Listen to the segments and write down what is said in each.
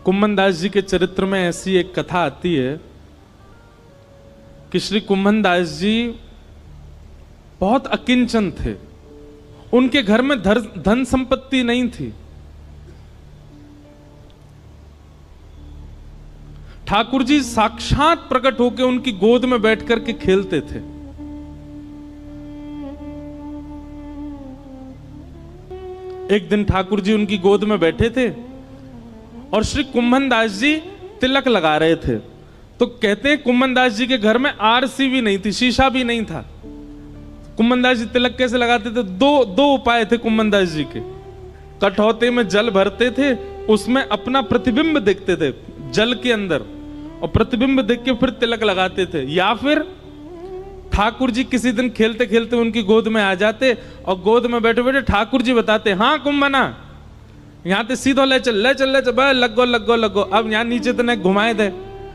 कुम्भन दास जी के चरित्र में ऐसी एक कथा आती है कि श्री कुम्भन दास जी बहुत अकिंचन थे। उनके घर में धन संपत्ति नहीं थी। ठाकुर जी साक्षात प्रकट होकर उनकी गोद में बैठ करके खेलते थे। एक दिन ठाकुर जी उनकी गोद में बैठे थे और श्री कुम्भन दास जी तिलक लगा रहे थे। तो कहते हैं कुम्भन दास जी के घर में आरसी भी नहीं थी, शीशा भी नहीं था। कुम्भन दास जी तिलक कैसे लगाते थे? दो उपाय थे कुम्भन दास जी के। कठौते में जल भरते थे, उसमें अपना प्रतिबिंब देखते थे जल के अंदर, और प्रतिबिंब देख के फिर तिलक लगाते थे। या फिर ठाकुर जी किसी दिन खेलते खेलते उनकी गोद में आ जाते और गोद में बैठे बैठे ठाकुर जी बताते, हाँ कुम्भना यहाँ ते सीधो ले चल लगो। अब यहाँ नीचे तो नेक घुमाए दे,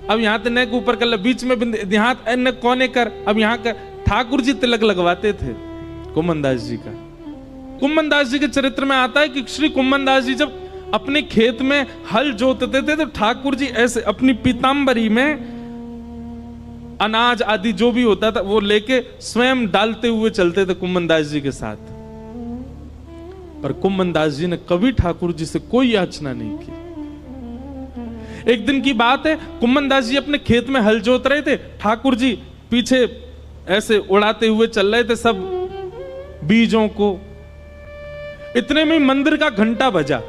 अब यहाँ ते नेक ऊपर कर ले, बीच में यहाँ नेक कोने कर, अब यहाँ कर। ठाकुर जी तिलक लगवाते थे कुम्भन दास जी का। कुम्भन दास जी के चरित्र में आता है कि श्री कुम्भन दास जी जब अपने खेत में हल जोतते थे तो ठाकुर जी ऐसे अपनी पीतांबरी में अनाज आदि जो भी होता था वो लेके स्वयं डालते हुए चलते थे कुम्भन दास जी के साथ। पर कुम्भन दास जी ने कभी ठाकुर जी से कोई याचना नहीं की। एक दिन की बात है, कुम्भन दास जी अपने खेत में हल जोत रहे थे, ठाकुर जी पीछे ऐसे उड़ाते हुए चल रहे थे सब बीजों को। इतने में मंदिर का घंटा बजा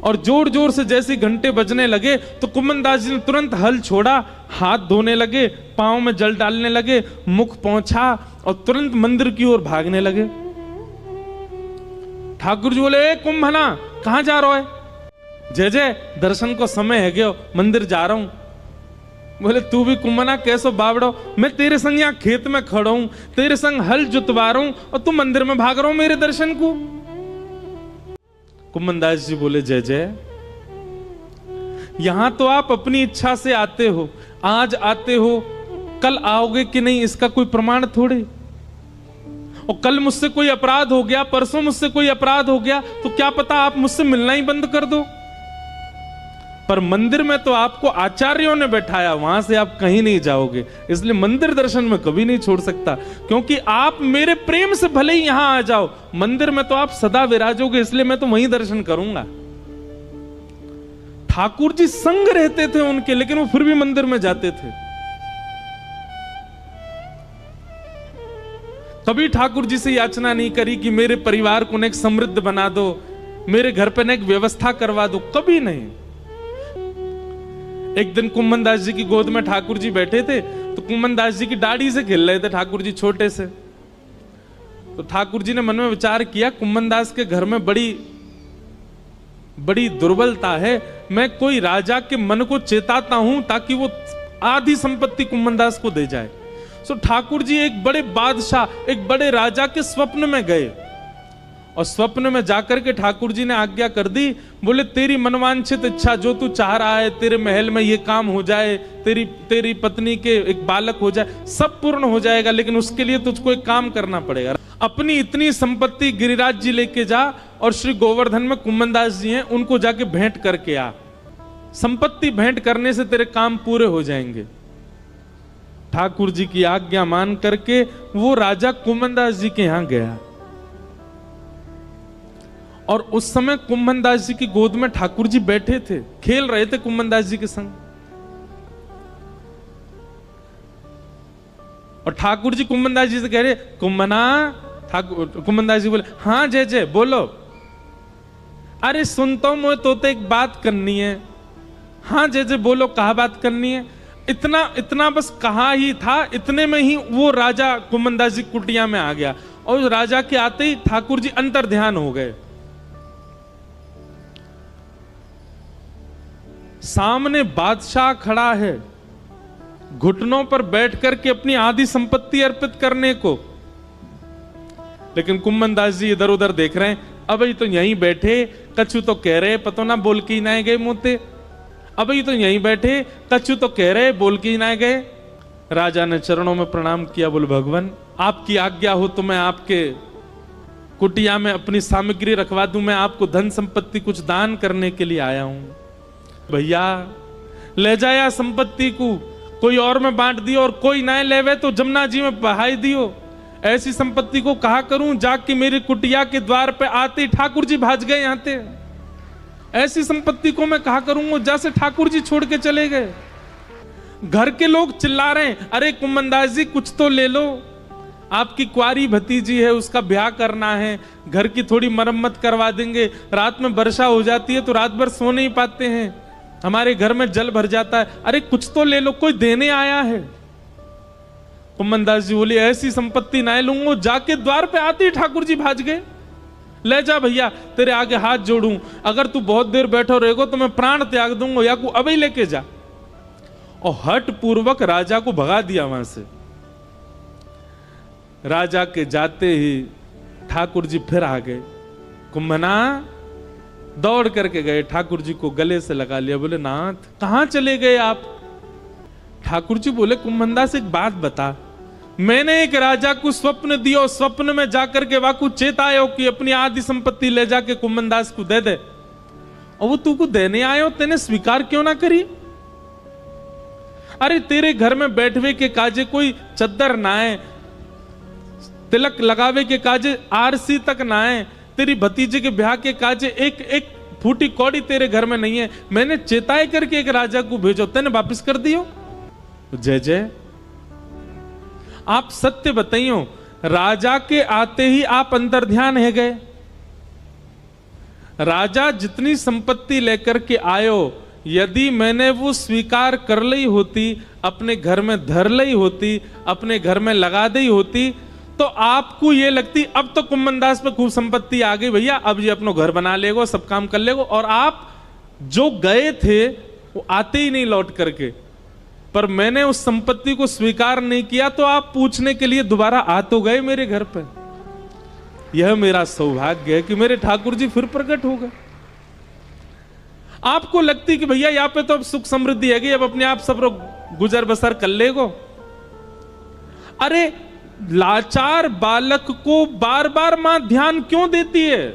और जोर जोर से जैसे घंटे बजने लगे तो कुम्भन दास जी ने तुरंत हल छोड़ा, हाथ धोने लगे, पांव में जल डालने लगे, मुख पोंछा और तुरंत मंदिर की ओर भागने लगे। ठाकुर जी बोले, ए कुम्भना कहां जा रहा है? जय जय दर्शन को समय है गयो, मंदिर जा रहा हूं। बोले, तू भी कुम्भना कैसो बावड़ो, मैं तेरे संग यहां खेत में खड़ा हूं, तेरे संग हल जुतवा रहा हूं और तू मंदिर में भाग रहा हूं मेरे दर्शन को। कुम्भन दास जी बोले, जय जय यहां तो आप अपनी इच्छा से आते हो, आज आते हो, कल आओगे कि नहीं इसका कोई प्रमाण थोड़े। और कल मुझसे कोई अपराध हो गया, परसों मुझसे कोई अपराध हो गया तो क्या पता आप मुझसे मिलना ही बंद कर दो। पर मंदिर में तो आपको आचार्यों ने बैठाया, वहां से आप कहीं नहीं जाओगे, इसलिए मंदिर दर्शन में कभी नहीं छोड़ सकता। क्योंकि आप मेरे प्रेम से भले ही यहां आ जाओ, मंदिर में तो आप सदा विराजोगे, इसलिए मैं तो वहीं दर्शन करूंगा। ठाकुर जी संग रहते थे उनके, लेकिन वो फिर भी मंदिर में जाते थे। कभी ठाकुर जी से याचना नहीं करी कि मेरे परिवार को नेक समृद्ध बना दो, मेरे घर पे नेक व्यवस्था करवा दो, कभी नहीं। एक दिन कुम्भन दास जी की गोद में ठाकुर जी बैठे थे तो कुम्भन दास जी की दाढ़ी से खेल रहे थे ठाकुर जी छोटे से। तो ठाकुर जी ने मन में विचार किया, कुम्भन दास के घर में बड़ी दुर्बलता है, मैं कोई राजा के मन को चेताता हूं ताकि वो आधी संपत्ति कुम्भन दास को दे जाए। सो ठाकुर जी एक बड़े बादशाह, एक बड़े राजा के स्वप्न में गए और स्वप्न में जाकर के ठाकुर जी ने आज्ञा कर दी, बोले, तेरी मनवांछित इच्छा जो तू चाह रहा है, तेरे महल में ये काम हो जाए, तेरी पत्नी के एक बालक हो जाए, सब पूर्ण हो जाएगा, लेकिन उसके लिए तुझको एक काम करना पड़ेगा। अपनी इतनी संपत्ति गिरिराज जी लेके जा और श्री गोवर्धन में कुम्भन दास जी हैं, उनको जाके भेंट करके आ। संपत्ति भेंट करने से तेरे काम पूरे हो जाएंगे। ठाकुर जी की आज्ञा मान करके वो राजा कुम्भन दास जी के यहां गया और उस समय कुम्भन दास जी की गोद में ठाकुर जी बैठे थे, खेल रहे थे कुम्भन दास जी के संग। और ठाकुर जी कुम्भन दास जी से कह रहे, कुम्भना। कुम्भन दास जी बोले, हाँ जय जय बोलो। अरे सुनता हूं मैं तो एक बात करनी है। हाँ जय जय बोलो, कहा बात करनी है? इतना बस कहा ही था, इतने में ही वो राजा कुम्भन दास जी कुटिया में आ गया और राजा के आते ही ठाकुर जी अंतर ध्यान हो गए। सामने बादशाह खड़ा है, घुटनों पर बैठ करके अपनी आधी संपत्ति अर्पित करने को, लेकिन कुम्भन दास जी इधर उधर देख रहे हैं। अब ये तो यहीं बैठे, कछु तो कह रहे, पतो ना बोल के ही ना गए मुंहते। अब ये तो यहीं बैठे, कछु तो कह रहे, बोल के ही ना गए। राजा ने चरणों में प्रणाम किया, बोले, भगवान आपकी आज्ञा हो तो मैं आपके कुटिया में अपनी सामग्री रखवा दूं, मैं आपको धन संपत्ति कुछ दान करने के लिए आया हूं। भैया ले जाया संपत्ति को, कोई और में बांट दियो, और कोई ना लेवे तो जमुना जी में बहाई दियो। ऐसी संपत्ति को कहा करूं, जाके मेरी कुटिया के द्वार पे आते ठाकुर जी भाज गए यहाँ थे। ऐसी संपत्ति को मैं कहा करूंगा, जैसे ठाकुर जी छोड़ के चले गए। घर के लोग चिल्ला रहे हैं, अरे कुम्मनदास जी कुछ तो ले लो, आपकी कुआरी भतीजी है, उसका ब्याह करना है, घर की थोड़ी मरम्मत करवा देंगे। रात में वर्षा हो जाती है तो रात भर सो नहीं पाते हैं, हमारे घर में जल भर जाता है, अरे कुछ तो ले लो, कोई देने आया है। कुम्मनदास जी बोले, ऐसी संपत्ति ना लूंगा। जाके द्वार पे आते ही ठाकुर जी भाज गए। ले जा भैया, तेरे आगे हाथ जोड़ूं, अगर तू बहुत देर बैठो रहेगो तो मैं प्राण त्याग दूंगा, या को अभी लेके जा। और हट पूर्वक राजा को भगा दिया वहां से। राजा के जाते ही ठाकुर जी फिर आ गए। कुम्भना दौड़ करके गए, ठाकुर जी को गले से लगा लिया, बोले नाथ कहां चले गए आप? ठाकुर जी बोले, कुम्भनदास एक बात बता, मैंने एक राजा को स्वप्न दियो, स्वप्न में जाकर के वाकू चेतायो कि अपनी आदि संपत्ति ले जाके कुम्भनदास को दे दे, और वो तू को देने आयो, तेने स्वीकार क्यों ना करी? अरे तेरे घर में बैठवे के काजे कोई चद्दर ना है, तिलक लगावे के काजे आरसी तक ना है, तेरी भतीजे के ब्याह के काजे एक एक फूटी कौड़ी तेरे घर में नहीं है, मैंने चेताए करके एक राजा को भेजो, तेने वापिस कर दियो। जय जय, आप सत्य बताइयो, राजा के आते ही आप अंतर ध्यान है गए। राजा जितनी संपत्ति लेकर के आयो, यदि मैंने वो स्वीकार कर ली होती, अपने घर में धर ली होती, अपने घर में लगा दी होती, तो आपको ये लगती अब तो कुम्भनदास पे खूब संपत्ति आ गई भैया, अब ये अपना घर बना लेगो, सब काम कर लेगो। और आप जो गए थे वो आते ही नहीं लौट करके, पर मैंने उस संपत्ति को स्वीकार नहीं किया, तो आप पूछने के लिए दोबारा आ तो गए मेरे घर पे। यह मेरा सौभाग्य है कि मेरे ठाकुर जी फिर प्रकट हो गए। आपको लगती कि भैया यहाँ पे तो अब सुख समृद्धि है, अब अपने आप सब लोग गुजर बसर कर लेगो। अरे लाचार बालक को बार बार मां ध्यान क्यों देती है?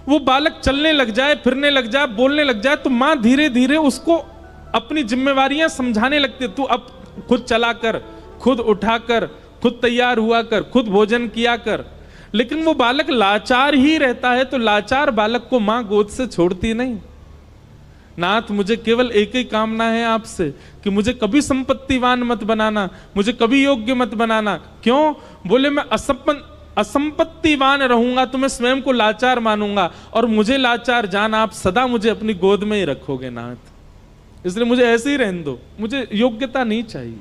वो बालक चलने लग जाए, फिरने लग जाए, बोलने लग जाए, तो मां धीरे धीरे उसको अपनी जिम्मेवारियां समझाने लगती। तू अब खुद चला कर, खुद उठा कर, खुद तैयार हुआ कर, खुद भोजन किया कर। लेकिन वो बालक लाचार ही रहता है, तो लाचार बालक को मां गोद से छोड़ती नहीं। नाथ मुझे केवल एक ही कामना है आपसे कि मुझे कभी संपत्तिवान मत बनाना, मुझे कभी योग्य मत बनाना। क्यों? बोले मैं असंपत्तिवान रहूंगा तो मैं स्वयं को लाचार मानूंगा, और मुझे लाचार जान आप सदा मुझे अपनी गोद में ही रखोगे नाथ, इसलिए मुझे ऐसे ही रहने दो, मुझे योग्यता नहीं चाहिए।